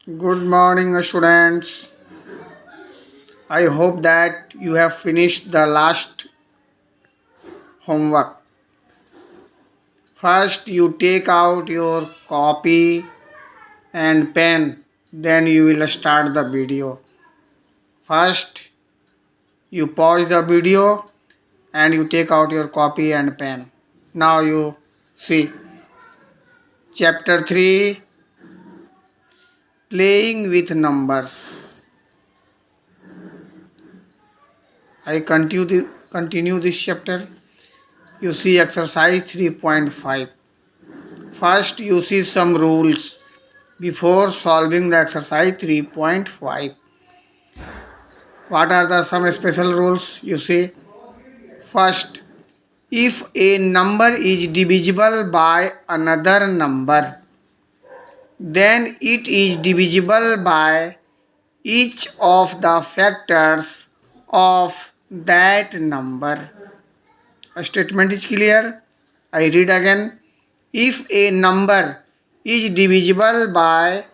Good morning, students. I hope that you have finished the last homework. First, you take out your copy and pen, then you will start the video. First, you pause the video and you take out your copy and pen. Now you see chapter 3, playing with numbers. I continue this chapter. You see exercise 3.5. First, you see some rules before solving the exercise 3.5. What are the some special rules? You see, first, if a number is divisible by another number, then it is divisible by each of the factors of that number. A statement is clear. I read again. If a number is divisible by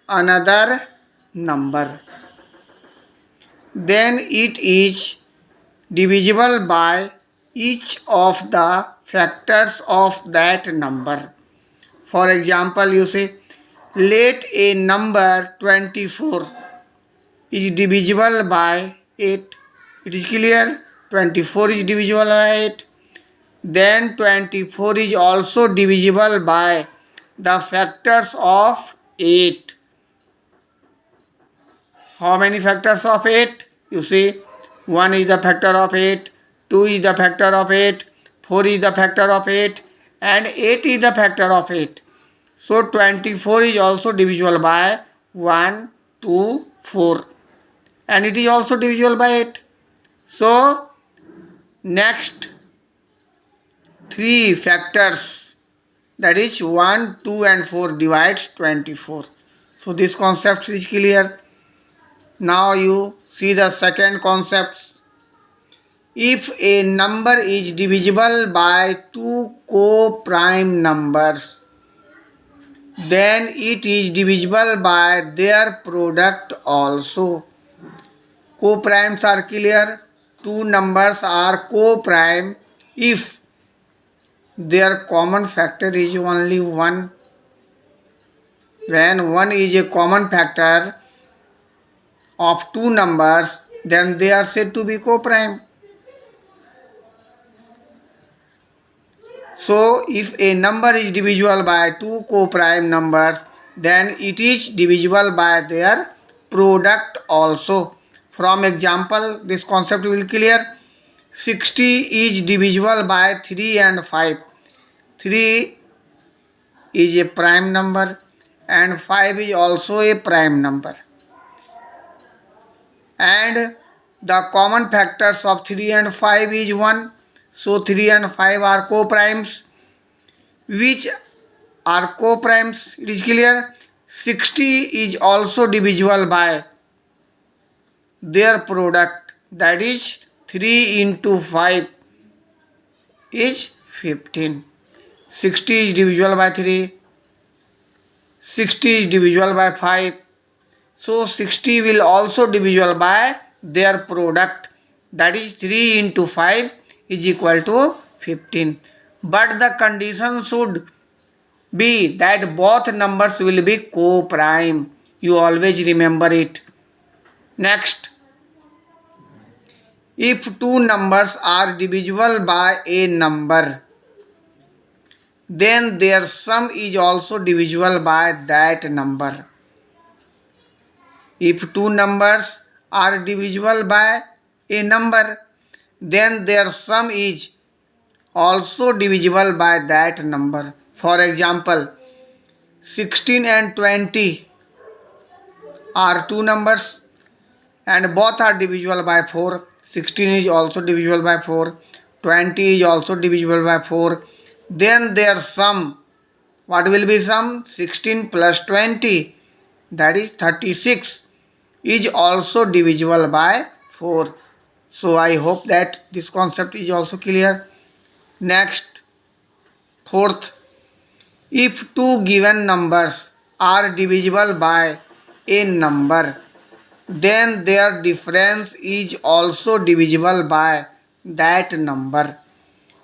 another number, then it is divisible by each of the factors of that number. For example, you say, let a number 24 is divisible by 8. It is clear? 24 is divisible by 8. Then 24 is also divisible by the factors of 8. How many factors of 8? You see, 1 is the factor of 8, 2 is the factor of 8, 4 is the factor of 8, and 8 is the factor of 8. So 24 is also divisible by 1, 2, 4. And it is also divisible by 8. So next 3 factors, that is 1, 2 and 4 divides 24. So this concept is clear. Now you see the second concept. If a number is divisible by 2 co-prime numbers, then it is divisible by their product also. Co-primes are clear. 2 numbers are co-prime if their common factor is only 1. When 1 is a common factor of 2 numbers, then they are said to be co-prime. So if a number is divisible by 2 co-prime numbers, then it is divisible by their product also. From example, this concept will clear. 60 is divisible by 3 and 5. 3 is a prime number and 5 is also a prime number. And the common factors of 3 and 5 is 1. So 3 and 5 are co-primes. Which are co-primes? It is clear. 60 is also divisible by their product, that is 3 into 5 is 15. 60 is divisible by 3. 60 is divisible by 5. So 60 will also divisible by their product, that is 3 into 5 is equal to 15. But the condition should be that both numbers will be co-prime. You always remember it. Next, if 2 numbers are divisible by a number, then their sum is also divisible by that number. If 2 numbers are divisible by a number, then their sum is also divisible by that number. For example, 16 and 20 are 2 numbers and both are divisible by 4. 16 is also divisible by 4. 20 is also divisible by 4. Then their sum, what will be sum? 16 plus 20, that is 36, is also divisible by 4. So I hope that this concept is also clear. Next, fourth, if 2 given numbers are divisible by a number, then their difference is also divisible by that number.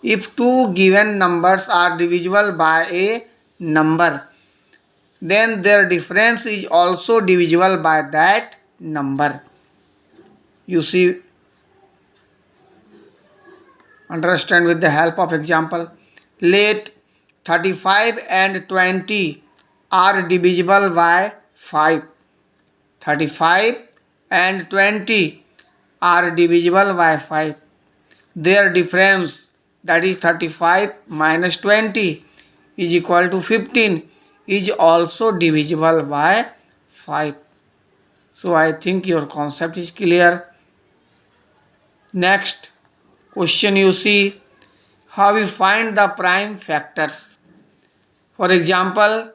If two given numbers are divisible by a number, then their difference is also divisible by that number. You see, understand with the help of example. Let 35 and 20 are divisible by 5. 35 and 20 are divisible by 5. Their difference, that is 35 minus 20 is equal to 15, is also divisible by 5. So I think your concept is clear. Next question, you see how we find the prime factors. For example,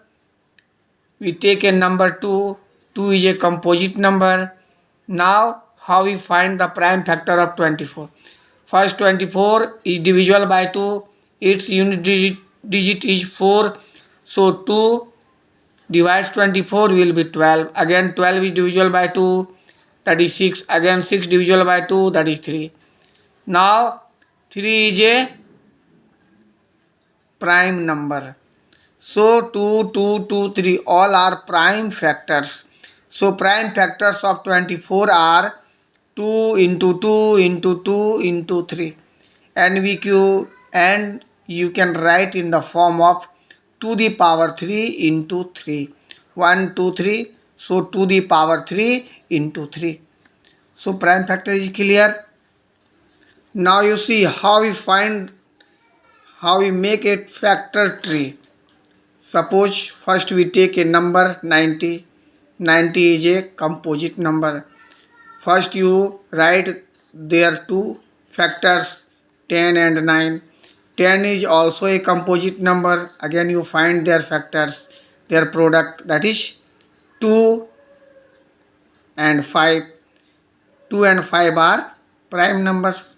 we take a number 2. 2 is a composite number. Now how we find the prime factor of 24? First, 24 is divisible by 2. Its unit digit is 4. So 2 divides 24 will be 12. Again 12 is divisible by 2, that is 6. Again 6 divisible by 2, that is 3. Now 3 is a prime number. So 2, 2, 2, 3 all are prime factors. So prime factors of 24 are 2 into 2 into 2 into 3. NVQ, and you can write in the form of to the power 3 into 3. 1, 2, 3. So to the power 3 into 3. So prime factor is clear. Now you see how we make a factor tree. Suppose first we take a number 90. 90 is a composite number. First you write their two factors 10 and 9. 10 is also a composite number. Again you find their factors, their product, that is 2 and 5. 2 and 5 are prime numbers.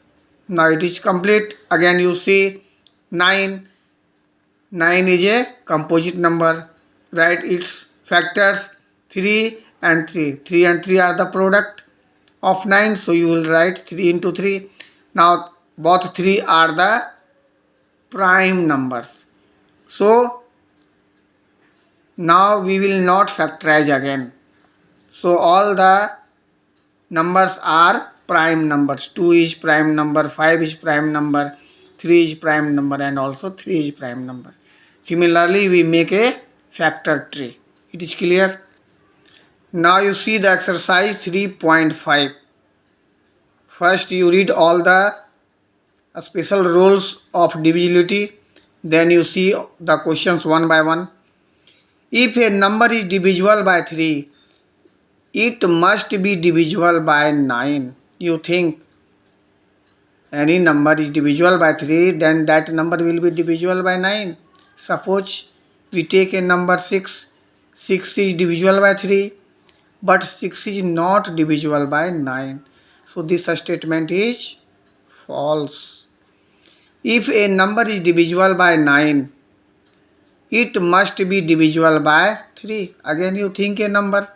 Now it is complete. Again you see 9. 9 is a composite number. Write its factors 3 and 3. 3 and 3 are the product of 9. So you will write 3 into 3. Now both 3 are the prime numbers. So now we will not factorize again. So all the numbers are prime numbers. 2 is prime number, 5 is prime number, 3 is prime number, and also 3 is prime number. Similarly, we make a factor tree. It is clear? Now you see the exercise 3.5. First you read all the special rules of divisibility. Then you see the questions one by one. If a number is divisible by 3, it must be divisible by 9. You think any number is divisible by 3, then that number will be divisible by 9. Suppose we take a number 6. 6 is divisible by 3, but 6 is not divisible by 9. So this statement is false. If a number is divisible by 9, it must be divisible by 3. Again you think a number.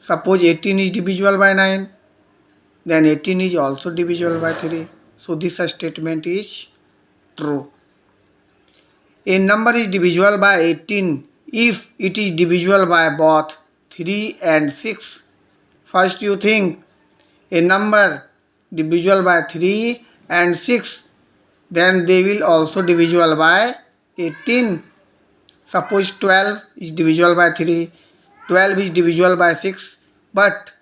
Suppose 18 is divisible by 9, then 18 is also divisible by 3. So this statement is true. A number is divisible by 18 if it is divisible by both 3 and 6. First you think a number divisible by 3 and 6, then they will also divisible by 18. Suppose 12 is divisible by 3, 12 is divisible by 6, but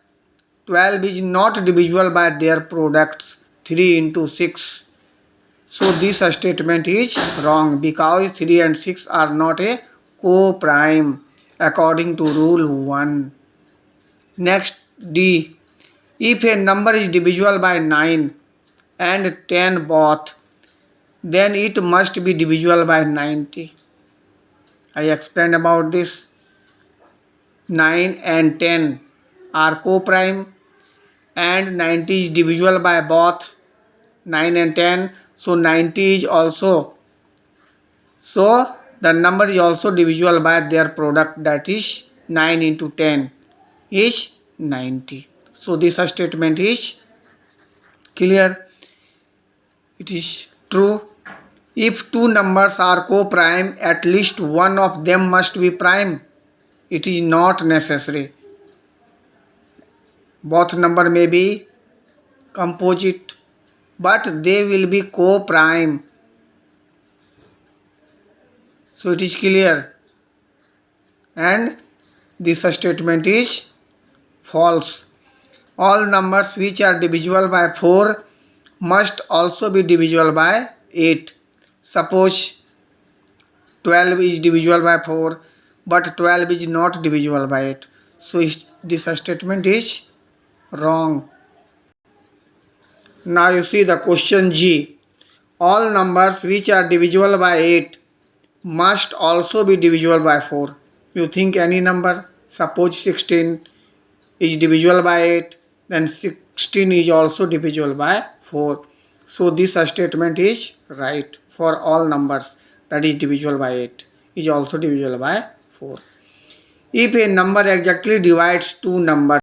12 is not divisible by their products 3 into 6. So this statement is wrong because 3 and 6 are not a co-prime according to rule 1. Next, D. If a number is divisible by 9 and 10 both, then it must be divisible by 90. I explained about this. 9 and 10 are co-prime and 90 is divisible by both 9 and 10. So 90 is also, so the number is also divisible by their product, that is 9 into 10. is 90. So this statement is clear. It is true. If two numbers are co-prime, at least one of them must be prime. It is not necessary. Both number may be composite, but they will be co-prime. So it is clear. And this statement is false. All numbers which are divisible by 4 must also be divisible by 8. Suppose 12 is divisible by 4, but 12 is not divisible by 8. So this statement is wrong. Now you see the question G. All numbers which are divisible by 8 must also be divisible by 4. You think any number, suppose 16 is divisible by 8, then 16 is also divisible by 4. So this statement is right for all numbers that is divisible by 8 is also divisible by 4. If a number exactly divides two numbers,